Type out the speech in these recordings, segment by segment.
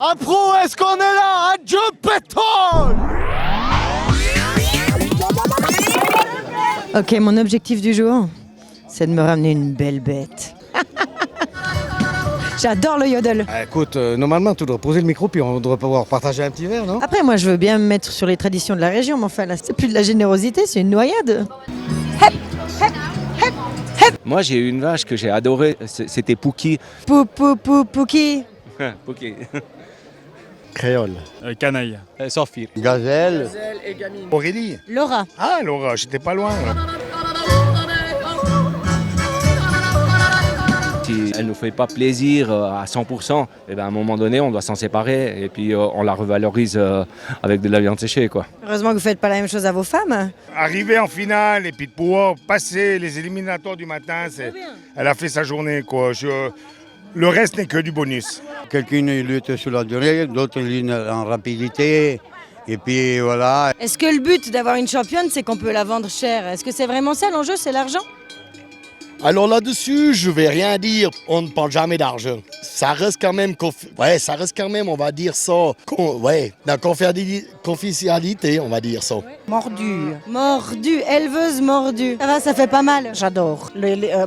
Un pro, est-ce qu'on est là? Un Joe pétrole! Ok, mon objectif du jour, c'est de me ramener une belle bête. J'adore le yodel. Écoute, normalement, tu dois poser le micro, puis on devrait pouvoir partager un petit verre, non? Après, moi, je veux bien me mettre sur les traditions de la région, mais enfin, là, c'est plus de la générosité, c'est une noyade. Moi, j'ai eu une vache que j'ai adorée, c'était Pouki. Pouki. Pouki. Créole. Canaille. Saphir. Gazelle. Aurélie. Laura. Ah, Laura, j'étais pas loin. Là. Si elle ne nous fait pas plaisir à 100%, eh ben, à un moment donné, on doit s'en séparer et puis on la revalorise avec de la viande séchée, quoi. Heureusement que vous faites pas la même chose à vos femmes. Arriver en finale et puis de pouvoir passer les éliminatoires du matin, elle a fait sa journée, quoi. Le reste n'est que du bonus. Quelqu'un lutte sur la durée, d'autres lutte en rapidité. Et puis voilà. Est-ce que le but d'avoir une championne, c'est qu'on peut la vendre cher? Est-ce que c'est vraiment ça l'enjeu, c'est l'argent? Alors là-dessus, je vais rien dire. On ne parle jamais d'argent. Ça reste quand même, on va dire ça. La confidentialité, on va dire ça. Mordue, éleveuse mordue. Ça va, ça fait pas mal. J'adore.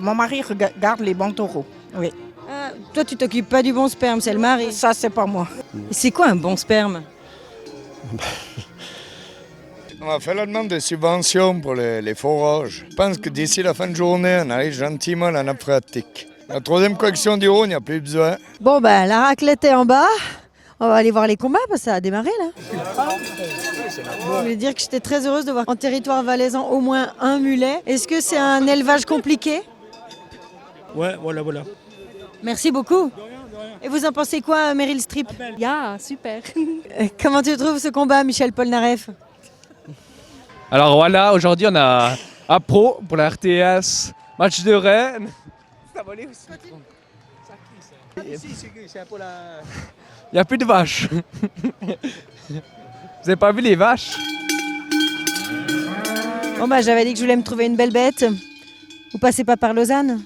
Mon mari regarde les bons taureaux. Oui. Ah, toi, tu t'occupes pas du bon sperme, c'est le mari. Ça, c'est pas moi. Et c'est quoi un bon sperme? On va faire la demande de subvention pour les forages. Je pense que d'ici la fin de journée, on arrive gentiment à la nappe phréatique. La troisième collection du Rhône, il n'y a plus besoin. Bon, ben, la raclette est en bas. On va aller voir les combats, parce que ça a démarré, là. Je voulais dire que j'étais très heureuse de voir en territoire valaisan au moins un mulet. Est-ce que c'est un élevage compliqué? Ouais, voilà. Merci beaucoup. Et vous en pensez quoi, Meryl Streep? Ja, super. Comment tu trouves ce combat, Michel Polnareff? Alors voilà, aujourd'hui on a un pro pour la RTS, match de Rennes. Il n'y a plus de vaches. Vous n'avez pas vu les vaches? Bon bah j'avais dit que je voulais me trouver une belle bête. Vous passez pas par Lausanne?